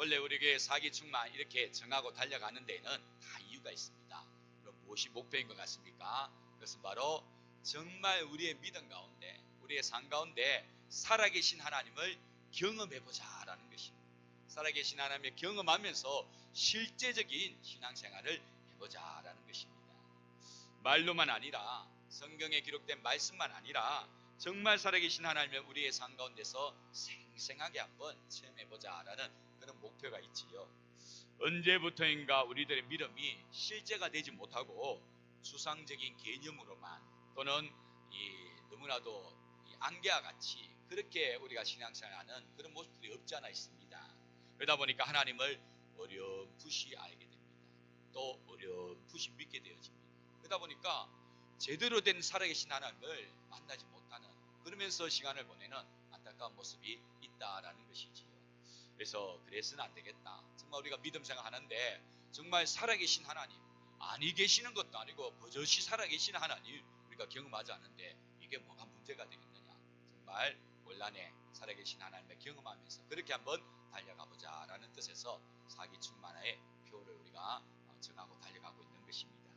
원래 우리 교회 사기충만 이렇게 정하고 달려가는 데에는 다 이유가 있습니다. 그럼 무엇이 목표인 것 같습니까? 그것은 바로 정말 우리의 믿음 가운데, 우리의 삶 가운데 살아계신 하나님을 경험해보자 라는 것입니다. 살아계신 하나님을 경험하면서 실제적인 신앙생활을 해보자 라는 것입니다. 말로만 아니라, 성경에 기록된 말씀만 아니라 정말 살아계신 하나님을 우리의 삶 가운데서 생생하게 한번 체험해보자 라는 그런 목표가 있지요. 언제부터인가 우리들의 믿음이 실제가 되지 못하고 추상적인 개념으로만, 또는 너무나도 안개와 같이 그렇게 우리가 신앙생활하는 그런 모습들이 없지 않아 있습니다. 그러다 보니까 하나님을 어렴풋이 알게 됩니다. 또 어렴풋이 믿게 되어집니다. 그러다 보니까 제대로 된 살아계신 하나님을 만나지 못하는, 그러면서 시간을 보내는 안타까운 모습이 있다라는 것이지요. 그래서는 안 되겠다. 정말 우리가 믿음 생활하는데 정말 살아계신 하나님, 아니 계시는 것도 아니고 버젓이 살아계신 하나님 우리가 경험하지 않는데 이게 뭐가 문제가 되겠느냐. 정말 곤란해 살아계신 하나님을 경험하면서 그렇게 한번 달려가보자 라는 뜻에서 사기충만의 표를 우리가 정하고 달려가고 있는 것입니다.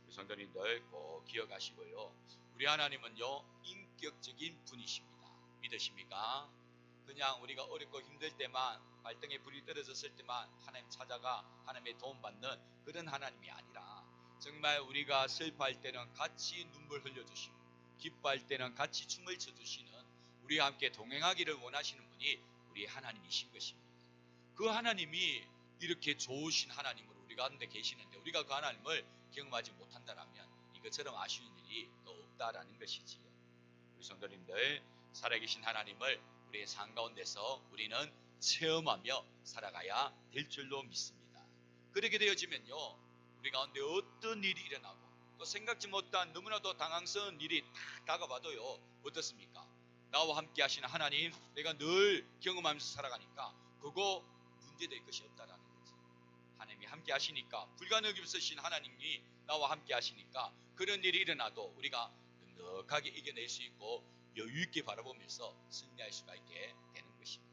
우리 성도님들 꼭 기억하시고요. 우리 하나님은요, 인격적인 분이십니다. 믿으십니까? 그냥 우리가 어렵고 힘들 때만, 발등에 불이 떨어졌을 때만 하나님 찾아가 하나님의 도움받는 그런 하나님이 아니라, 정말 우리가 슬퍼할 때는 같이 눈물 흘려주시고 기뻐할 때는 같이 춤을 춰주시는, 우리와 함께 동행하기를 원하시는 분이 우리 하나님이신 것입니다. 그 하나님이 이렇게 좋으신 하나님으로 우리 가운데 계시는데 우리가 그 하나님을 경험하지 못한다면 이것처럼 아쉬운 일이 또 없다라는 것이지요. 우리 성도님들, 살아계신 하나님을 우리의 삶 가운데서 우리는 체험하며 살아가야 될 줄로 믿습니다. 그렇게 되어지면요, 우리 가운데 어떤 일이 일어나고 또 생각지 못한 너무나도 당황스러운 일이 다 다가와도요, 어떻습니까? 나와 함께 하시는 하나님, 내가 늘 경험하면서 살아가니까 그거 문제될 것이 없다라는 거지. 하나님이 함께 하시니까, 불가능이 없으신 하나님이 나와 함께 하시니까 그런 일이 일어나도 우리가 넉넉하게 이겨낼 수 있고 여유 있게 바라보면서 승리할 수가 있게 되는 것입니다.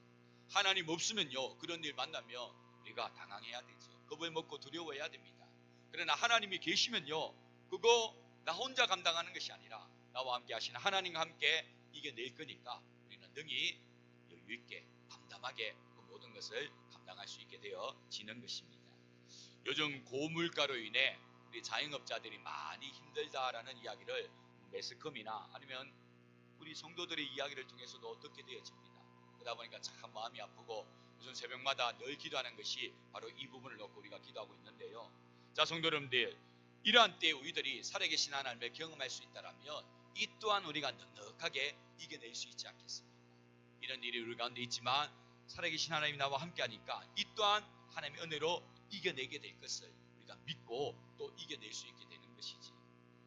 하나님 없으면요, 그런 일 만나면 우리가 당황해야 되죠. 겁을 먹고 두려워해야 됩니다. 그러나 하나님이 계시면요, 그거 나 혼자 감당하는 것이 아니라 나와 함께 하시는 하나님과 함께 이겨낼 거니까 우리는 능히 여유 있게 담담하게 그 모든 것을 감당할 수 있게 되어지는 것입니다. 요즘 고물가로 인해 우리 자영업자들이 많이 힘들다라는 이야기를 매스컴이나 아니면 우리 성도들의 이야기를 통해서도 듣게 되어집니다. 그러다 보니까 참 마음이 아프고 요즘 새벽마다 늘 기도하는 것이 바로 이 부분을 놓고 우리가 기도하고 있는데요. 자, 성도 여러분들, 이러한 때에 우리들이 살아계신 하나님을 경험할 수 있다면 이 또한 우리가 넉넉하게 이겨낼 수 있지 않겠습니까? 이런 일이 우리 가운데 있지만 살아계신 하나님이 나와 함께하니까 이 또한 하나님의 은혜로 이겨내게 될 것을 우리가 믿고 또 이겨낼 수 있게 되는 것이지.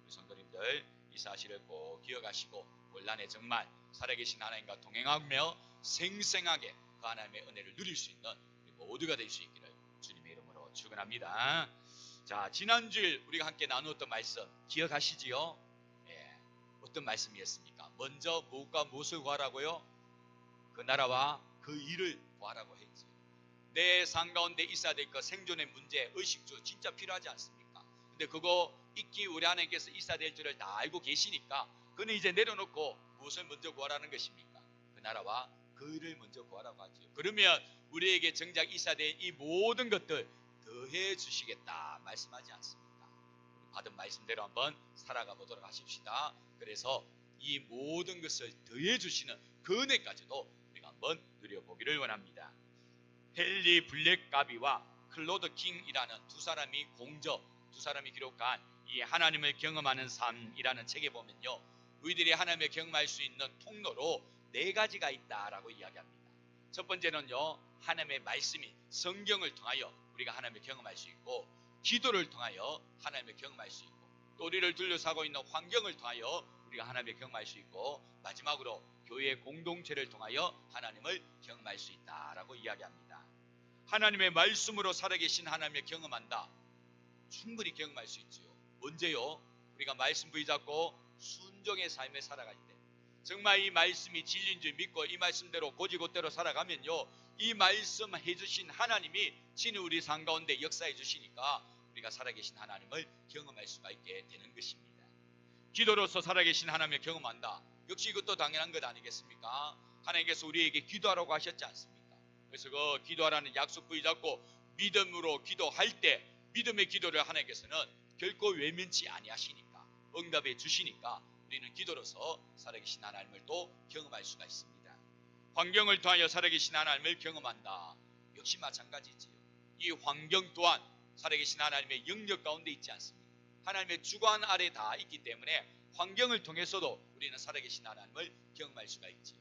우리 성도님들, 이 사실을 꼭 기억하시고 곤란에 정말 살아계신 하나님과 동행하며 생생하게 그 하나님의 은혜를 누릴 수 있는 우리 모두가 될 수 있기를 주님의 이름으로 축원합니다. 자, 지난주일 우리가 함께 나누었던 말씀 기억하시지요? 예, 어떤 말씀이었습니까? 먼저 무엇과 무엇을 구하라고요? 그 나라와 그 일을 구하라고 했지. 내 삶 가운데 있어야 될 것, 생존의 문제, 의식주 진짜 필요하지 않습니까? 근데 그거 있기 우리 하나님께서 있어야 될 줄을 다 알고 계시니까 그는 이제 내려놓고 무엇을 먼저 구하라는 것입니까? 그 나라와 그 일을 먼저 구하라고 하죠. 그러면 우리에게 정작 있어야 될 이 모든 것들 더해 주시겠다 말씀하지 않습니까? 받은 말씀대로 한번 살아가 보도록 하십시다. 그래서 이 모든 것을 더해 주시는 그 은혜까지도 우리가 한번 누려보기를 원합니다. 헨리 블랙가비와 클로드 킹이라는 두 사람이 기록한 이 하나님을 경험하는 삶이라는 책에 보면요, 우리들이 하나님을 경험할 수 있는 통로로 4가지가 있다라고 이야기합니다. 첫 번째는요, 하나님의 말씀인 성경을 통하여 우리가 하나님을 경험할 수 있고, 기도를 통하여 하나님을 경험할 수 있고, 또 우리를 둘러싸고 있는 환경을 통하여 우리가 하나님을 경험할 수 있고, 마지막으로 교회의 공동체를 통하여 하나님을 경험할 수 있다라고 이야기합니다. 하나님의 말씀으로 살아계신 하나님을 경험한다. 충분히 경험할 수 있지요. 언제요? 우리가 말씀 붙잡고 순종의 삶을 살아갈 때, 정말 이 말씀이 진리인 줄 믿고 이 말씀대로 고지곳대로 살아가면요, 이 말씀해 주신 하나님이 친히 우리 삶 가운데 역사해 주시니까 우리가 살아계신 하나님을 경험할 수가 있게 되는 것입니다. 기도로서 살아계신 하나님을 경험한다. 역시 이것도 당연한 것 아니겠습니까? 하나님께서 우리에게 기도하라고 하셨지 않습니까? 그래서 그 기도하라는 약속 붙잡고 믿음으로 기도할 때 믿음의 기도를 하나님께서는 결코 외면치 아니하시니까 응답해 주시니까 우리는 기도로서 살아계신 하나님을 또 경험할 수가 있습니다. 환경을 통하여 살아계신 하나님을 경험한다. 역시 마찬가지지요. 이 환경 또한 살아계신 하나님의 영역 가운데 있지 않습니까? 하나님의 주관 아래 다 있기 때문에 환경을 통해서도 우리는 살아계신 하나님을 경험할 수가 있지.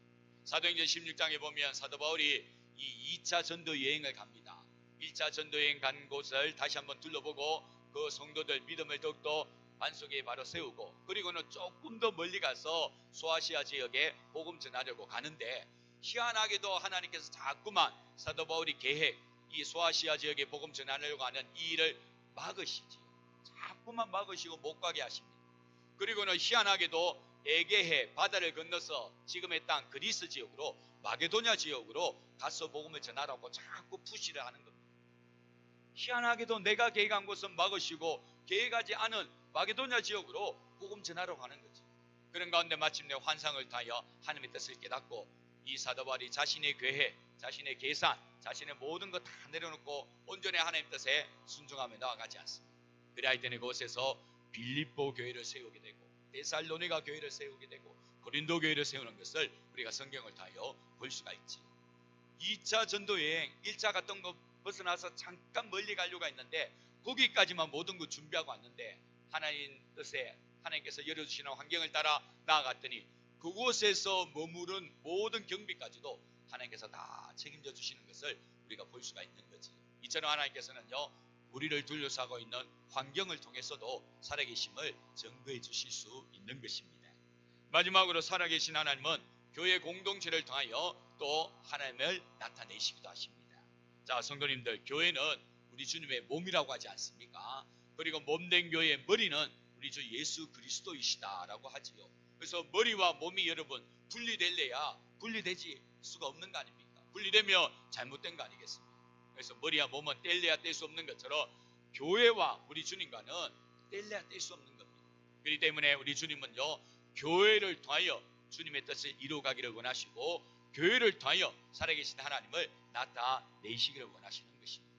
사도행전 16장에 보면 사도 바울이 이 2차 전도 여행을 갑니다. 1차 전도 여행 간 곳을 다시 한번 둘러보고 그 성도들 믿음을 더욱더 반석에 바로 세우고 그리고는 조금 더 멀리 가서 소아시아 지역에 복음 전하려고 가는데 희한하게도 하나님께서 자꾸만 사도 바울이 계획 이 소아시아 지역에 복음 전하려고 하는 이 일을 막으시지요. 자꾸만 막으시고 못 가게 하십니다. 그리고는 희한하게도 에게해 바다를 건너서 지금의 땅 그리스 지역으로 마게도냐 지역으로 가서 복음을 전하라고 자꾸 푸시를 하는 겁니다. 희한하게도 내가 계획한 곳은 막으시고 계획하지 않은 마게도냐 지역으로 복음 전하라고 하는 거지. 그런 가운데 마침내 환상을 타여 하나님의 뜻을 깨닫고 이 사도 바울이 자신의 계획, 자신의 계산, 자신의 모든 것 다 내려놓고 온전히 하나님의 뜻에 순종하며 나아가지 않습니다. 그래야 이때는 그곳에서 빌립보 교회를 세우게 되고 데살로니가 교회를 세우게 되고 고린도 교회를 세우는 것을 우리가 성경을 타여 볼 수가 있지. 2차 전도여행 1차 갔던 거 벗어나서 잠깐 멀리 가려고 했는데 거기까지만 모든 거 준비하고 왔는데 하나님 뜻에 하나님께서 열어주시는 환경을 따라 나아갔더니 그곳에서 머무른 모든 경비까지도 하나님께서 다 책임져 주시는 것을 우리가 볼 수가 있는 거지. 이처럼 하나님께서는요 우리를 둘러싸고 있는 환경을 통해서도 살아계심을 증거해 주실 수 있는 것입니다. 마지막으로 살아계신 하나님은 교회 공동체를 통하여 또 하나님을 나타내시기도 하십니다. 자, 성도님들, 교회는 우리 주님의 몸이라고 하지 않습니까? 그리고 몸된 교회의 머리는 우리 주 예수 그리스도이시다라고 하지요. 그래서 머리와 몸이 여러분 분리될래야 분리되지 수가 없는 거 아닙니까? 분리되면 잘못된 거 아니겠습니까? 그래서 머리와 몸은 뗄래야 뗄 수 없는 것처럼 교회와 우리 주님과는 뗄래야 뗄 수 없는 겁니다. 그렇기 때문에 우리 주님은요 교회를 통하여 주님의 뜻을 이루어가기를 원하시고 교회를 통하여 살아계신 하나님을 나타내시기를 원하시는 것입니다.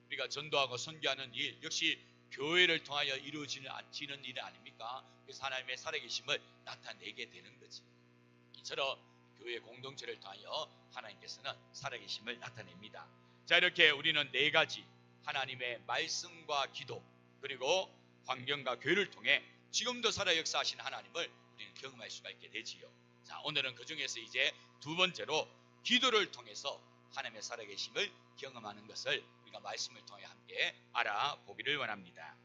우리가 전도하고 선교하는 일 역시 교회를 통하여 이루어지는 일 아닙니까? 그래서 하나님의 살아계심을 나타내게 되는 거지. 이처럼 교회 공동체를 통하여 하나님께서는 살아계심을 나타냅니다. 자, 이렇게 우리는 네 가지 하나님의 말씀과 기도 그리고 환경과 교회를 통해 지금도 살아 역사하시는 하나님을 우리는 경험할 수가 있게 되지요. 자, 오늘은 그 중에서 이제 두 번째로 기도를 통해서 하나님의 살아계심을 경험하는 것을 우리가 말씀을 통해 함께 알아보기를 원합니다.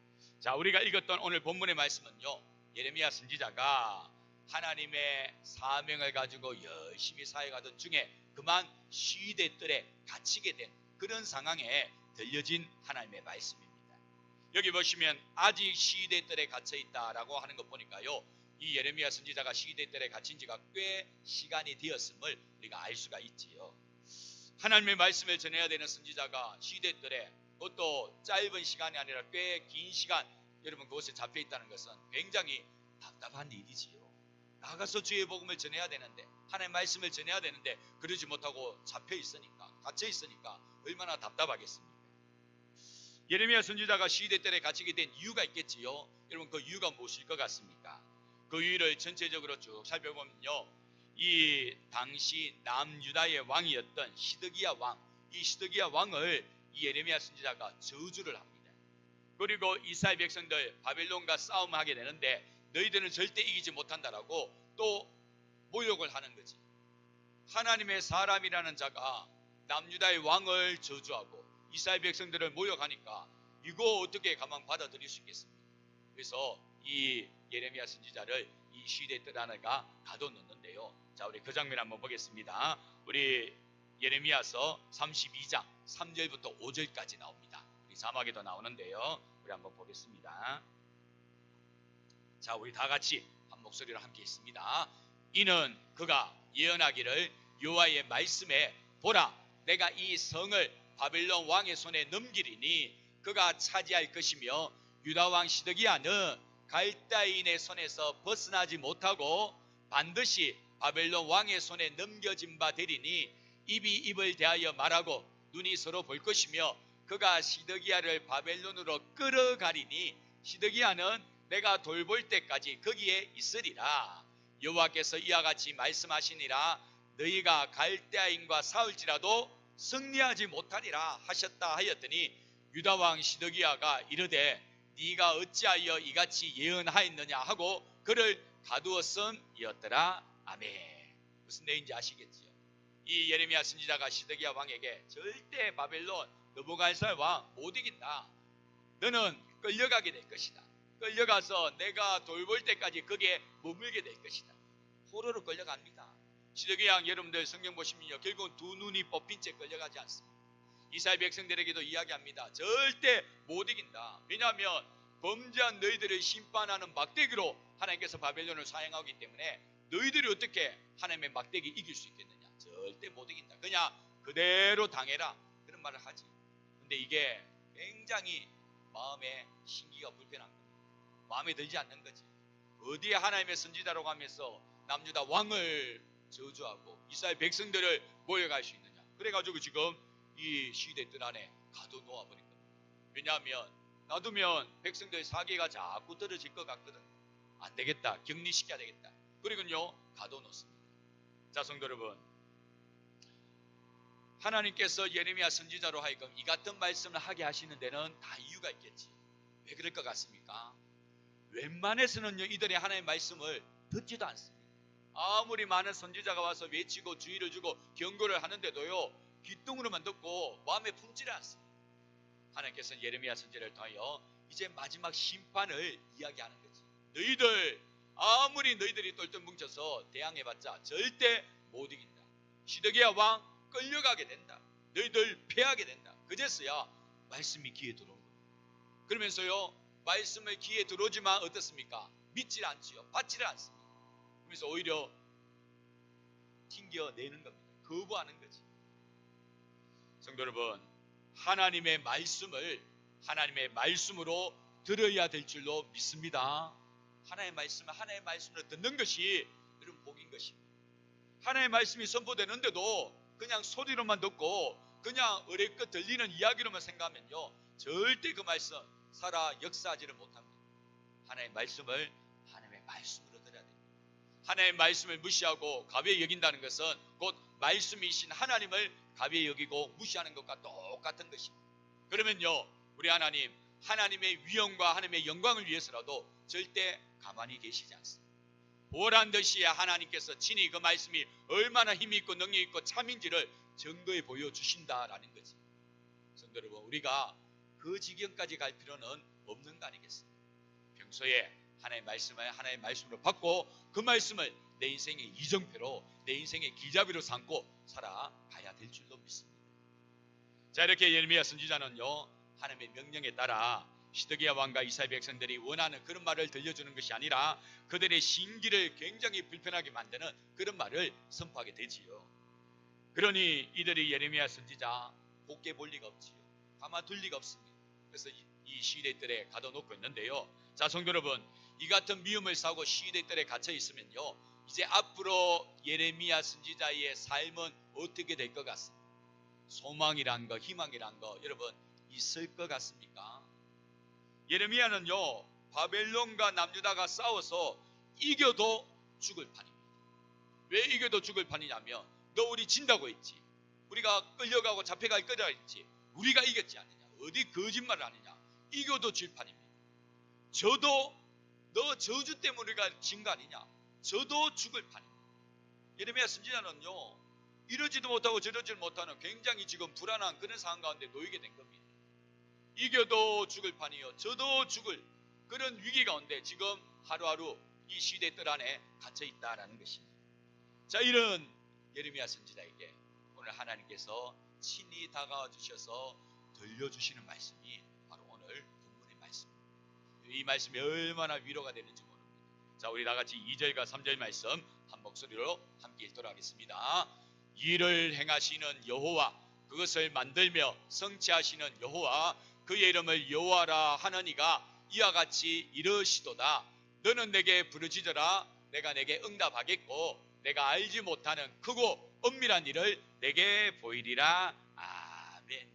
자, 우리가 읽었던 오늘 본문의 말씀은요 예레미야 선지자가 하나님의 사명을 가지고 열심히 사역하던 중에 그만 시대 뜰에 갇히게 된 그런 상황에 들려진 하나님의 말씀입니다. 여기 보시면 아직 시대 뜰에 갇혀 있다라고 하는 것 보니까요 이 예레미야 선지자가 시대 뜰에 갇힌 지가 꽤 시간이 되었음을 우리가 알 수가 있지요. 하나님의 말씀을 전해야 되는 선지자가 시대 뜰에 그것도 짧은 시간이 아니라 꽤 긴 시간 여러분 그곳에 잡혀 있다는 것은 굉장히 답답한 일이지요. 나가서 주의 복음을 전해야 되는데 하나님의 말씀을 전해야 되는데 그러지 못하고 잡혀 있으니까 갇혀 있으니까 얼마나 답답하겠습니까? 예레미야 선지자가 시대 뜰에 갇히게 된 이유가 있겠지요. 여러분 그 이유가 무엇일 것 같습니까? 그 이유를 전체적으로 쭉 살펴보면요 이 당시 남유다의 왕이었던 시드기야 왕, 이 시드기야 왕을 이 예레미야 선지자가 저주를 합니다. 그리고 이스라엘 백성들 바벨론과 싸움하게 되는데 너희들은 절대 이기지 못한다라고 또 모욕을 하는 거지. 하나님의 사람이라는 자가 남유다의 왕을 저주하고 이스라엘 백성들을 모욕하니까 이거 어떻게 가만 받아들일 수 있겠습니까? 그래서 이 예레미야 선지자를 이 시대 뜰 안에가 가둬놓는데요. 자, 우리 그 장면 한번 보겠습니다. 우리 예레미야서 32장 3절부터 5절까지 나옵니다. 우리 자막에도 나오는데요. 우리 한번 보겠습니다. 자, 우리 다 같이 한 목소리로 함께 있습니다. 이는 그가 예언하기를 여호와의 말씀에 보라 내가 이 성을 바벨론 왕의 손에 넘기리니 그가 차지할 것이며 유다 왕 시드기야는 갈대인의 손에서 벗어나지 못하고 반드시 바벨론 왕의 손에 넘겨진 바 되리니 입이 입을 대하여 말하고 눈이 서로 볼 것이며 그가 시드기야를 바벨론으로 끌어가리니 시드기야는 내가 돌볼 때까지 거기에 있으리라. 여호와께서 이와 같이 말씀하시니라. 너희가 갈대아인과 싸울지라도 승리하지 못하리라 하셨다 하였더니 유다 왕 시드기야가 이르되 네가 어찌하여 이같이 예언하였느냐 하고 그를 가두었음이었더라. 아멘. 무슨 내용인지 아시겠지요? 이 예레미야 선지자가 시드기야 왕에게 절대 바벨론 느부갓네살 왕 못 이긴다. 너는 끌려가게 될 것이다. 끌려가서 내가 돌볼 때까지 거기에 머물게 될 것이다. 포로로 끌려갑니다. 시드기야 왕 여러분들 성경 보시면요, 결국은 두 눈이 뽑힌 채 끌려가지 않습니다. 이스라엘 백성들에게도 이야기합니다. 절대 못 이긴다. 왜냐하면 범죄한 너희들을 심판하는 막대기로 하나님께서 바벨론을 사용하기 때문에 너희들이 어떻게 하나님의 막대기 이길 수 있겠느냐. 절대 못 이긴다. 그냥 그대로 당해라. 그런 말을 하지. 근데 이게 굉장히 마음에 신기가 불편한 거예요. 마음에 들지 않는 거지. 어디에 하나님의 선지자라고 하면서 남유다 왕을 저주하고 이스라엘 백성들을 모여갈 수 있느냐. 그래가지고 지금 이 시대 뜰 안에 가둬놓아 버린 겁니다. 왜냐하면 놔두면 백성들 사기가 자꾸 떨어질 것 같거든. 안 되겠다. 격리시켜야 되겠다. 그리고요 가둬놓습니다. 자, 성도 여러분, 하나님께서 예레미야 선지자로 하여금 이 같은 말씀을 하게 하시는 데는 다 이유가 있겠지. 왜 그럴 것 같습니까? 웬만해서는요 이들의 하나님의 말씀을 듣지도 않습니다. 아무리 많은 선지자가 와서 외치고 주의를 주고 경고를 하는데도요 귓등으로만 듣고 마음에 품지를 않습니다. 하나님께서는 예레미야 선지자를 통하여 이제 마지막 심판을 이야기하는 거지. 너희들 아무리 너희들이 똘똘 뭉쳐서 대항해봤자 절대 못 이긴다. 시드기야 왕 끌려가게 된다. 너희들 패하게 된다. 그제서야 말씀이 귀에 들어온 겁니다. 그러면서요 말씀을 귀에 들어오지만 어떻습니까? 믿질 않지요. 받지를 않습니다. 그래서 오히려 튕겨내는 겁니다. 거부하는 거지. 성도 여러분, 하나님의 말씀을 하나님의 말씀으로 들어야 될 줄로 믿습니다. 하나님의 말씀을 하나님의 말씀으로 듣는 것이 여러분 복인 것입니다. 하나님의 말씀이 선포되는데도 그냥 소리로만 듣고 그냥 어렵게 들리는 이야기로만 생각하면요 절대 그 말씀 살아 역사하지를 못합니다. 하나님의 말씀을 하나님의 말씀으로 들어야 됩니다. 하나님의 말씀을 무시하고 가벼이 여긴다는 것은 곧 말씀이신 하나님을 가벼이 여기고 무시하는 것과 똑같은 것입니다. 그러면요 우리 하나님, 하나님의 위엄과 하나님의 영광을 위해서라도 절대 가만히 계시지 않습니다. 보란 듯이 하나님께서 친히 그 말씀이 얼마나 힘이 있고 능력이 있고 참인지를 증거해 보여주신다라는 거지. 성도 여러분, 우리가 그 지경까지 갈 필요는 없는 거 아니겠습니까? 평소에 하나님의 말씀을 하나님의 말씀으로 받고 그 말씀을 내 인생의 이정표로 내 인생의 기자비로 삼고 살아가야 될 줄로 믿습니다. 자, 이렇게 예레미야 선지자는요 하나님의 명령에 따라 시드기야 왕과 이스라엘 백성들이 원하는 그런 말을 들려주는 것이 아니라 그들의 심기를 굉장히 불편하게 만드는 그런 말을 선포하게 되지요. 그러니 이들이 예레미야 선지자 곱게 볼 리가 없지요. 가만둘 리가 없습니다. 그래서 이 시대들에 가둬놓고 있는데요. 자, 성도 여러분, 이 같은 미움을 사고 시대들에 갇혀 있으면요 이제 앞으로 예레미야 선지자의 삶은 어떻게 될 것 같습니까? 소망이란 거, 희망이란 거 여러분 있을 것 같습니까? 예레미야는요 바벨론과 남유다가 싸워서 이겨도 죽을 판입니다. 왜 이겨도 죽을 판이냐면 너 우리 진다고 했지. 우리가 끌려가고 잡혀갈 거라 했지. 우리가 이겼지 않느냐. 어디 거짓말을 하느냐. 이겨도 질 판입니다. 저도 너 저주 때문에 우리가 진 거 아니냐. 저도 죽을 판입니다. 예레미야 선지자는요 이러지도 못하고 저러지도 못하는 굉장히 지금 불안한 그런 상황 가운데 놓이게 된 겁니다. 이겨도 죽을 판이요 저도 죽을 그런 위기 가운데 지금 하루하루 이 시대 뜰 안에 갇혀 있다라는 것입니다. 자, 이런 예레미야 선지자에게 오늘 하나님께서 친히 다가와 주셔서 들려주시는 말씀이 바로 오늘 본문의 말씀입니다. 이 말씀이 얼마나 위로가 되는지 모릅니다. 자, 우리 다같이 2절과 3절 말씀 한 목소리로 함께 읽도록 하겠습니다. 이를 행하시는 여호와 그것을 만들며 성취하시는 여호와, 그의 이름을 여호와라 하는 이가 이와 같이 이르시도다. 너는 내게 부르짖어라. 내가 내게 응답하겠고 내가 알지 못하는 크고 엄밀한 일을 내게 보이리라. 아멘.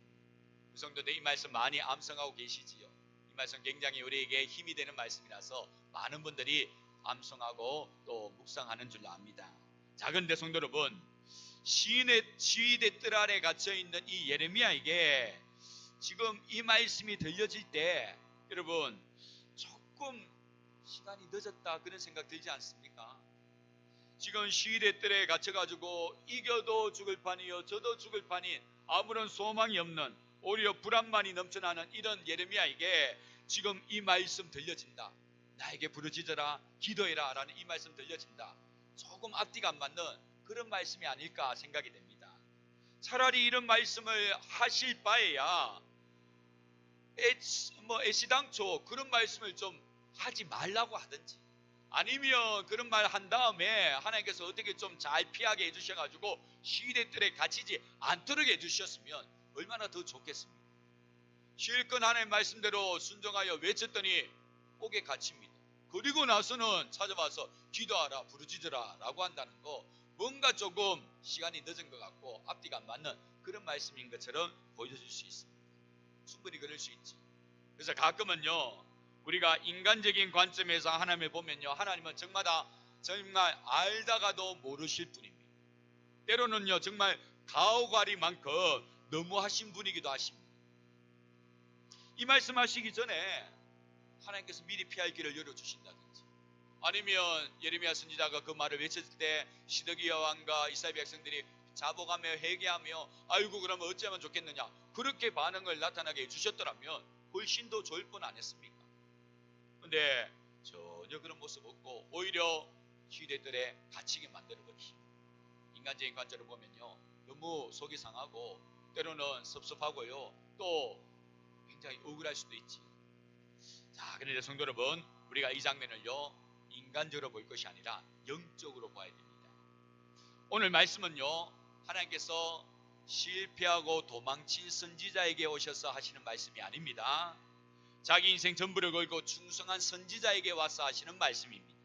성도들, 이 말씀 많이 암송하고 계시지요. 이 말씀 굉장히 우리에게 힘이 되는 말씀이라서 많은 분들이 암송하고 또 묵상하는 줄로 압니다. 자, 그런데 성도 여러분, 시인의 지휘대 뜰 아래 갇혀있는 이 예레미야에게 지금 이 말씀이 들려질 때 여러분 조금 시간이 늦었다 그런 생각 들지 않습니까? 지금 시위대 뜰에 갇혀가지고 이겨도 죽을 판이요 저도 죽을 판인 아무런 소망이 없는 오히려 불안만이 넘쳐나는 이런 예레미야에게 지금 이 말씀 들려진다. 나에게 부르짖어라, 기도해라 라는 이 말씀 들려진다. 조금 앞뒤가 안 맞는 그런 말씀이 아닐까 생각이 됩니다. 차라리 이런 말씀을 하실 바에야 애시당초 그런 말씀을 좀 하지 말라고 하든지, 아니면 그런 말 한 다음에 하나님께서 어떻게 좀 잘 피하게 해주셔가지고 시위대 뜰에 갇히지 않도록 해주셨으면 얼마나 더 좋겠습니까? 실컷 하나님 말씀대로 순종하여 외쳤더니 옥에 갇힙니다. 그리고 나서는 찾아와서 기도하라, 부르짖으라 라고 한다는 거, 뭔가 조금 시간이 늦은 것 같고 앞뒤가 안 맞는 그런 말씀인 것처럼 보여줄 수 있습니다. 충분히 그럴 수 있지. 그래서 가끔은요, 우리가 인간적인 관점에서 하나님을 보면요, 하나님은 정말 알다가도 모르실 분입니다. 때로는요 정말 가오가리만큼 너무하신 분이기도 하십니다. 이 말씀하시기 전에 하나님께서 미리 피할 길을 열어주신다든지, 아니면 예레미야 선지자가 그 말을 외쳤을 때 시드기야 왕과 이스라엘 백성들이 자복하며 회개하며 아이고 그러면 어찌하면 좋겠느냐, 그렇게 반응을 나타나게 해주셨더라면 훨씬 더 좋을 뻔 안 했습니까? 근데 전혀 그런 모습 없고 오히려 시대들에 갇히게 만들어버리십니다. 인간적인 관점으로 보면요 너무 속이 상하고 때로는 섭섭하고요 또 굉장히 억울할 수도 있지. 자, 그런데 성도 여러분, 우리가 이 장면을요 인간적으로 볼 것이 아니라 영적으로 봐야 됩니다. 오늘 말씀은요 하나님께서 실패하고 도망친 선지자에게 오셔서 하시는 말씀이 아닙니다. 자기 인생 전부를 걸고 충성한 선지자에게 와서 하시는 말씀입니다.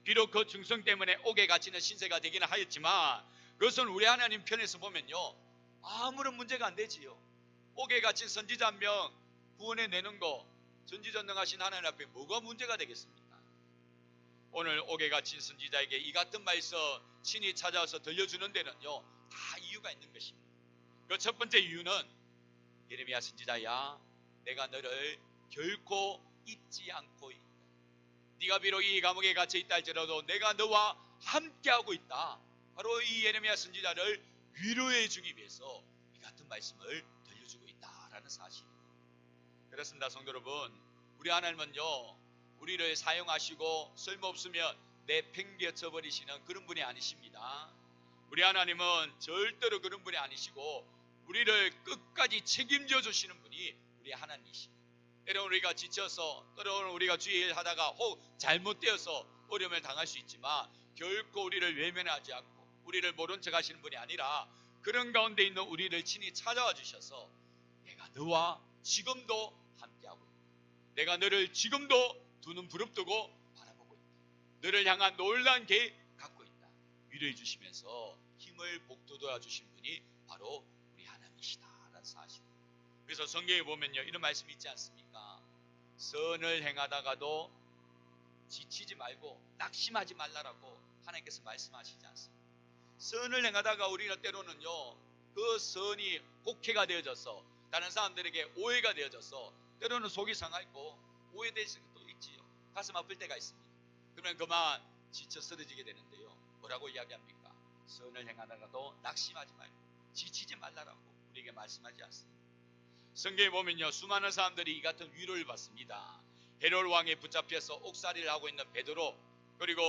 비록 그 충성 때문에 옥에 갇히는 신세가 되기는 하였지만 그것은 우리 하나님 편에서 보면요 아무런 문제가 안 되지요. 옥에 갇힌 선지자 한 명 구원해내는 거 전지전능하신 하나님 앞에 뭐가 문제가 되겠습니까? 오늘 옥에 갇힌 선지자에게 이 같은 말씀 친히 찾아와서 들려주는 데는요 다 이유가 있는 것입니다. 그 첫 번째 이유는 예레미야 선지자야, 내가 너를 결코 잊지 않고 있다. 네가 비록 이 감옥에 갇혀 있다 할지라도 내가 너와 함께하고 있다. 바로 이 예레미야 선지자를 위로해 주기 위해서 이 같은 말씀을 들려주고 있다라는 사실입니다. 그렇습니다. 성도 여러분, 우리 하나님은요 우리를 사용하시고 쓸모없으면 내팽개쳐 버리시는 그런 분이 아니십니다. 우리 하나님은 절대로 그런 분이 아니시고 우리를 끝까지 책임져 주시는 분이 우리 하나님이십니다. 때로는 우리가 지쳐서, 때로는 우리가 주의 일 하다가 혹 잘못되어서 어려움을 당할 수 있지만 결코 우리를 외면하지 않고 우리를 모른 척 하시는 분이 아니라 그런 가운데 있는 우리를 친히 찾아와 주셔서 내가 너와 지금도 함께하고 있다. 내가 너를 지금도 두 눈 부릅뜨고 바라보고 있다. 너를 향한 놀라운 계획 갖고 있다. 위로해 주시면서 힘을 북돋아 주신 분이 바로 우리 하나님이시다라는 사실. 그래서 성경에 보면요 이런 말씀이 있지 않습니까? 선을 행하다가도 지치지 말고 낙심하지 말라라고 하나님께서 말씀하시지 않습니까? 선을 행하다가 우리가 때로는요 그 선이 곡해가 되어져서 다른 사람들에게 오해가 되어져서 때로는 속이 상하고 오해될 수도 있지요. 가슴 아플 때가 있습니다. 그러면 그만 지쳐 쓰러지게 되는데요, 뭐라고 이야기합니까? 선을 행하다가도 낙심하지 말고 지치지 말라라고 우리에게 말씀하지 않습니다. 성경에 보면요 수많은 사람들이 이 같은 위로를 받습니다. 헤롯 왕에 붙잡혀서 옥살이를 하고 있는 베드로, 그리고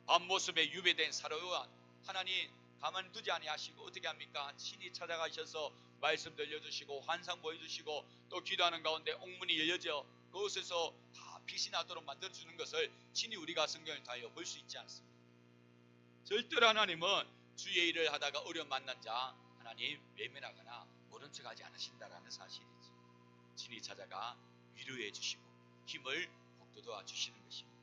밤모습에 유배된 사도 요한, 하나님 가만두지 아니하시고 어떻게 합니까? 친히 찾아가셔서 말씀 들려주시고 환상 보여주시고 또 기도하는 가운데 옥문이 열려져 그곳에서 다 빛이 나도록 만들어주는 것을 친히 우리가 성경을 통하여 볼 수 있지 않습니까? 절대로 하나님은 주의 일을 하다가 어려움 만난 자 하나님 외면하거나 모른 척하지 않으신다라는 사실이지. 친히 찾아가 위로해 주시고 힘을 북돋아 주시는 것입니다.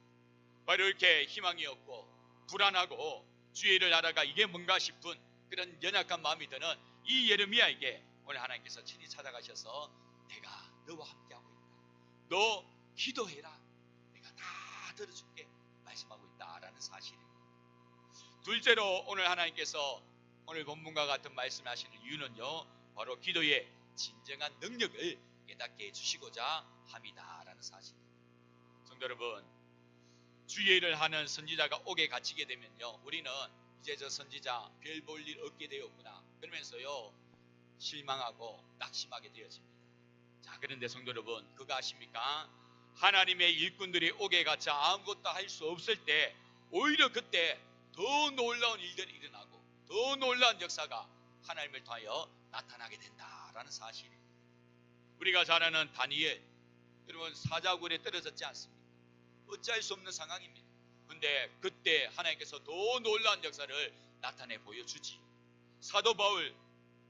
바로 이렇게 희망이 없고 불안하고 주의 일을 하다가 이게 뭔가 싶은 그런 연약한 마음이 드는 이 예레미야에게 오늘 하나님께서 친히 찾아가셔서 내가 너와 함께하고 있다. 너 기도해라. 내가 다 들어줄게. 말씀하고 있다라는 사실입니다. 둘째로 오늘 하나님께서 오늘 본문과 같은 말씀을 하시는 이유는요, 바로 기도의 진정한 능력을 깨닫게 해주시고자 함이다라는 사실입니다. 성도 여러분, 주의 일을 하는 선지자가 옥에 갇히게 되면요, 우리는 이제 저 선지자 별 볼 일 없게 되었구나 그러면서요 실망하고 낙심하게 되어집니다. 자, 그런데 성도 여러분, 그거 아십니까? 하나님의 일꾼들이 옥에 갇혀 아무것도 할 수 없을 때 오히려 그때 더 놀라운 일들이 일어나고 더 놀라운 역사가 하나님을 통하여 나타나게 된다라는 사실입니다. 우리가 잘 아는 다니엘, 여러분 사자굴에 떨어졌지 않습니까? 어찌할 수 없는 상황입니다. 근데 그때 하나님께서 더 놀라운 역사를 나타내 보여주지. 사도 바울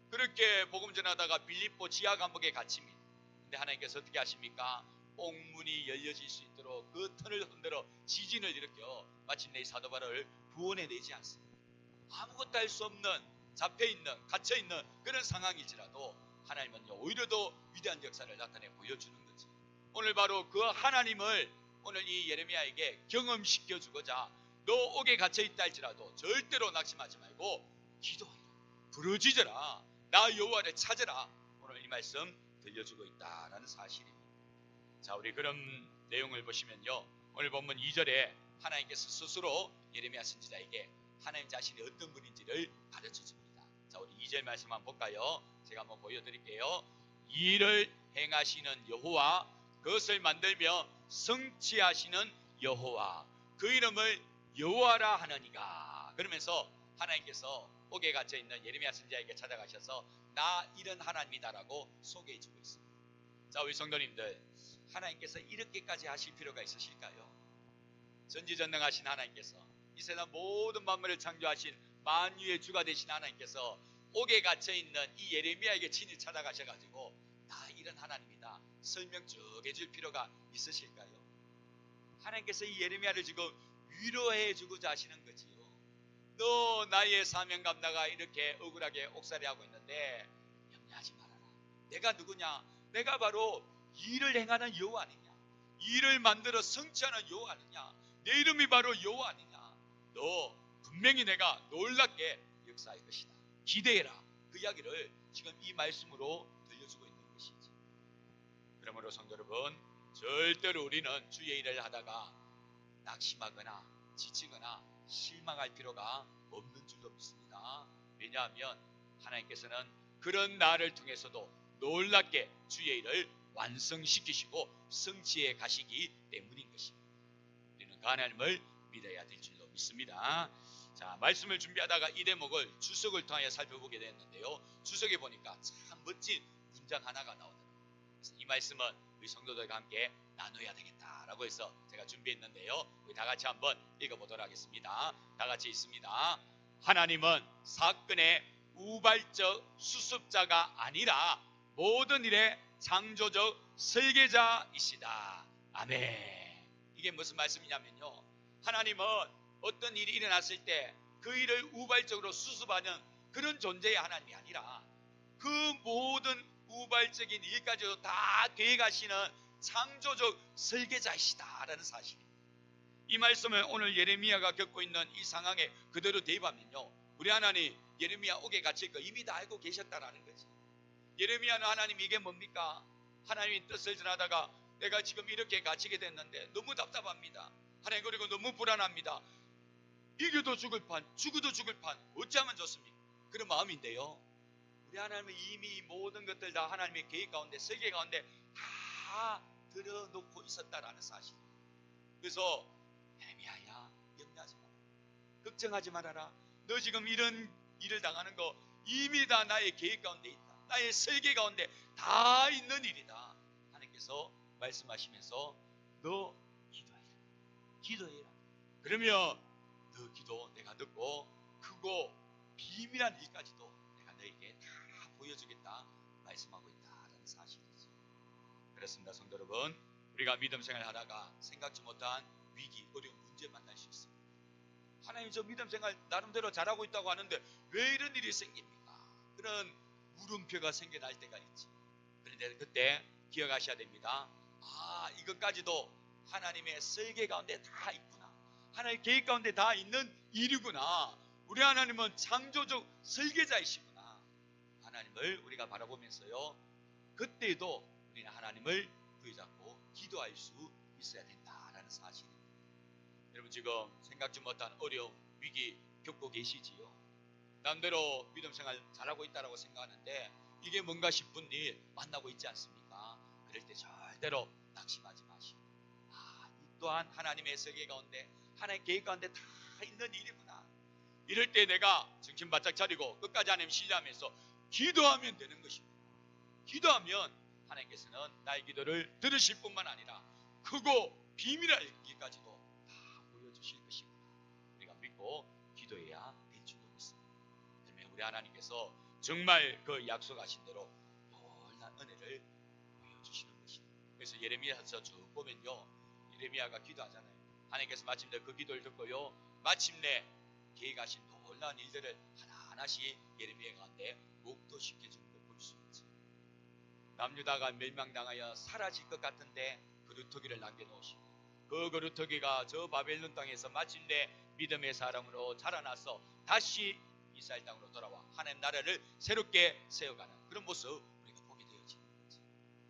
그렇게 복음 전하다가 빌립보 지하 감옥에 갇힙니다. 근데 하나님께서 어떻게 하십니까? 옥문이 열려질 수 있도록 그 턴을 흔들어 지진을 일으켜 마침내 이 사도 바울을 구원해내지 않습니다. 아무것도 할 수 없는 잡혀있는 갇혀있는 그런 상황일지라도 하나님은요 오히려 더 위대한 역사를 나타내 보여주는 거지. 오늘 바로 그 하나님을 오늘 이 예레미야에게 경험시켜 주고자 너 옥에 갇혀있다 할지라도 절대로 낙심하지 말고 기도해라. 부르짖어라. 나 여호와를 찾으라. 오늘 이 말씀 들려주고 있다라는 사실입니다. 자, 우리 그런 내용을 보시면요, 오늘 본문 2절에 하나님께서 스스로 예레미야 선지자에게 하나님 자신이 어떤 분인지를 가르쳐 줍니다. 자, 우리 2절 말씀 한번 볼까요? 제가 한번 보여드릴게요. 이를 행하시는 여호와, 그것을 만들며 성취하시는 여호와, 그 이름을 여호와라 하느니가. 그러면서 하나님께서 옥에 갇혀 있는 예레미야 선지자에게 찾아가셔서 나 이런 하나님이다라고 소개해 주고 있습니다. 자, 우리 성도님들, 하나님께서 이렇게까지 하실 필요가 있으실까요? 전지전능하신 하나님께서, 이 세상 모든 만물을 창조하신 만유의 주가 되신 하나님께서 옥에 갇혀있는 이 예레미야에게 친히 찾아가셔가지고 나 이런 하나님이다 설명 쭉 해줄 필요가 있으실까요? 하나님께서 이 예레미야를 지금 위로해 주고자 하시는 거지요. 너 나의 사명 감다가 이렇게 억울하게 옥살이하고 있는데 염려하지 말아라. 내가 누구냐? 내가 바로 일을 행하는 여호와 아니냐? 일을 만들어 성취하는 여호와 아니냐? 내 이름이 바로 여호와 아니냐? 너 분명히 내가 놀랍게 역사할 것이다. 기대해라. 그 이야기를 지금 이 말씀으로 들려주고 있는 것이지. 그러므로 성도 여러분, 절대로 우리는 주의 일을 하다가 낙심하거나 지치거나 실망할 필요가 없는 줄로 믿습니다. 왜냐하면 하나님께서는 그런 나를 통해서도 놀랍게 주의 일을 완성시키시고 성취해 가시기 때문인 것입니다. 우리는 그 하나님을 믿어야 될 줄로 믿습니다. 자, 말씀을 준비하다가 이 대목을 주석을 통하여 살펴보게 되었는데요, 주석에 보니까 참 멋진 문장 하나가 나오더라고요. 그래서 이 말씀은 우리 성도들과 함께 나눠야 되겠다라고 해서 제가 준비했는데요, 우리 다 같이 한번 읽어보도록 하겠습니다. 다 같이 있습니다. 하나님은 사건의 우발적 수습자가 아니라 모든 일의 창조적 설계자이시다. 아멘. 이게 무슨 말씀이냐면요, 하나님은 어떤 일이 일어났을 때 그 일을 우발적으로 수습하는 그런 존재의 하나님이 아니라 그 모든 우발적인 일까지도 다 계획하시는 창조적 설계자이시다라는 사실입니다. 이 말씀을 오늘 예레미야가 겪고 있는 이 상황에 그대로 대입하면요, 우리 하나님 예레미야 옥에 갇힐 거 이미 다 알고 계셨다라는 거지. 예레미야는 하나님 이게 뭡니까? 하나님이 뜻을 전하다가 내가 지금 이렇게 갇히게 됐는데 너무 답답합니다. 하나님, 그리고 너무 불안합니다. 이겨도 죽을 판, 죽어도 죽을 판, 어찌하면 좋습니까? 그런 마음인데요, 우리 하나님은 이미 모든 것들 다 하나님의 계획 가운데, 설계 가운데 다 들어놓고 있었다라는 사실. 그래서 예레미야야, 염려하지 마라, 걱정하지 말아라. 너 지금 이런 일을 당하는 거 이미 다 나의 계획 가운데 있다. 나의 설계 가운데 다 있는 일이다. 하나님께서 말씀하시면서 너 기도해라. 기도해라. 그러면 너 기도 내가 듣고 크고 비밀한 일까지도 내가 너에게 다 보여주겠다 말씀하고 있다는 사실이죠. 그렇습니다. 성도 여러분, 우리가 믿음 생활을 하다가 생각지 못한 위기, 어려운 문제 만날 수 있습니다. 하나님, 저 믿음 생활 나름대로 잘하고 있다고 하는데 왜 이런 일이 생깁니까? 그런 물음표가 생겨날 때가 있지. 그런데 그때 기억하셔야 됩니다. 이것까지도 하나님의 설계 가운데 다 있구나. 하나님의 계획 가운데 다 있는 일이구나. 우리 하나님은 창조적 설계자이시구나. 하나님을 우리가 바라보면서요, 그때도 우리는 하나님을 부여잡고 기도할 수 있어야 된다라는 사실입니다. 여러분, 지금 생각지 못한 어려움, 위기 겪고 계시지요? 남대로 믿음 생활 잘하고 있다고 생각하는데 이게 뭔가 싶은 일 만나고 있지 않습니까? 그럴 때 절대로 낙심하지 마시고, 이 또한 하나님의 설계 가운데, 하나님의 계획 가운데 다 있는 일이구나. 이럴 때 내가 정신 바짝 차리고 끝까지 하나님 신뢰하면서 기도하면 되는 것입니다. 기도하면 하나님께서는 나의 기도를 들으실 뿐만 아니라 크고 비밀할 일까지도 다 보여주실 것이구나. 우리가 믿고 기도해야 될 줄로 믿습니다. 그러면 우리 하나님께서 정말 그 약속하신 대로 놀라운 은혜를 보여주시는 것입니다. 그래서 예레미야서 쭉 보면요, 예레미야가 기도하잖아요. 하나님께서 마침내 그 기도를 듣고요, 마침내 계획하신 놀라운 일들을 하나하나씩 예레미야 가운데 목도시켜주는 걸 볼 수 있지. 남유다가 멸망당하여 사라질 것 같은데 그루터기를 남겨놓으시고, 그 그루터기가 저 바벨론 땅에서 마침내 믿음의 사람으로 자라나서 다시 이스라엘 땅으로 돌아와 하나님 나라를 새롭게 세워가는 그런 모습 우리가 보게 되어지는 거지.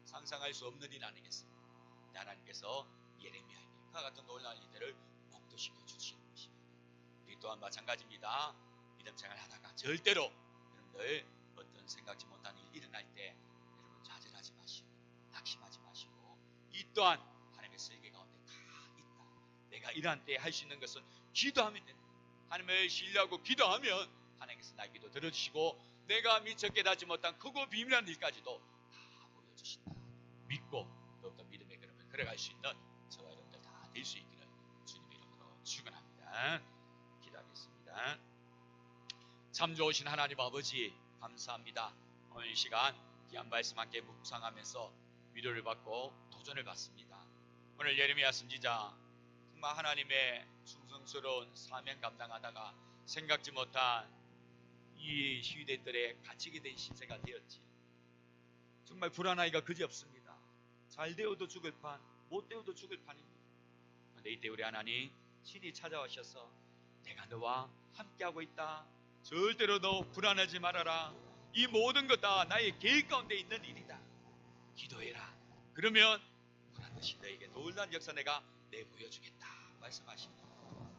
상상할 수 없는 일 아니겠습니까? 하나님께서 예레미야에게 그와 같은 놀라운 일들을 목도시켜 주시는 것입니다. 우리 또한 마찬가지입니다. 믿음 생활 하다가 절대로 여러분들 어떤 생각지 못한 일이 일어날 때 여러분 좌절하지 마시고 낙심하지 마시고, 이 또한 하나님의 설계 가운데 다 있다. 내가 이러한 때에 할 수 있는 것은 기도하면 된다. 하나님을 신뢰하고 기도하면 하나님께서 나의 기도 들어주시고 내가 미처 깨닫지 못한 크고 비밀한 일까지도 다 보여주신다. 믿고 더욱더 믿음의 걸음을 걸어갈 수 있는 저와 여러분들 다 될 수 있기를 주님의 이름으로 축원합니다. 기도하겠습니다. 참 좋으신 하나님 아버지, 감사합니다. 오늘 이 시간 귀한 말씀 함께 묵상하면서 위로를 받고 도전을 받습니다. 오늘 예레미야 선지자 정말 하나님의 충성스러운 사명 감당하다가 생각지 못한 이 시위대들에 갇히게 된 신세가 되었지. 정말 불안하기가 그지없습니다. 잘 되어도 죽을 판, 못 되어도 죽을 판입니다. 그런데 이때 우리 하나님 신이 찾아오셔서 내가 너와 함께하고 있다. 절대로 너 불안하지 말아라. 이 모든 것 다 나의 계획 가운데 있는 일이다. 기도해라. 그러면 반드시 너에게 놀라운 역사 내가 내보여주겠다 말씀하십니다.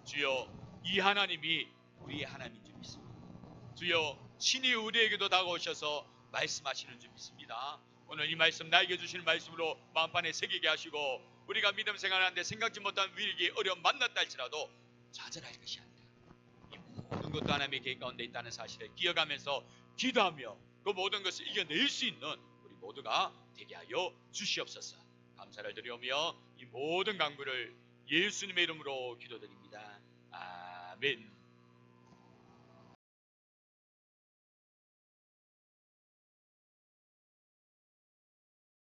주여, 이 하나님이 우리의 하나님인 줄 믿습니다. 주여, 신이 우리에게도 다가오셔서 말씀하시는 줄 믿습니다. 오늘 이 말씀 나에게 주시는 말씀으로 마음판에 새기게 하시고, 우리가 믿음 생활하는데 생각지 못한 위기, 어려움 만났다 할지라도 좌절할 것이 아니라 이 모든 것도 하나님의 계획 가운데 있다는 사실을 기억하면서 기도하며 그 모든 것을 이겨낼 수 있는 우리 모두가 되게 하여 주시옵소서. 감사를 드리오며 이 모든 간구를 예수님의 이름으로 기도드립니다. 아멘.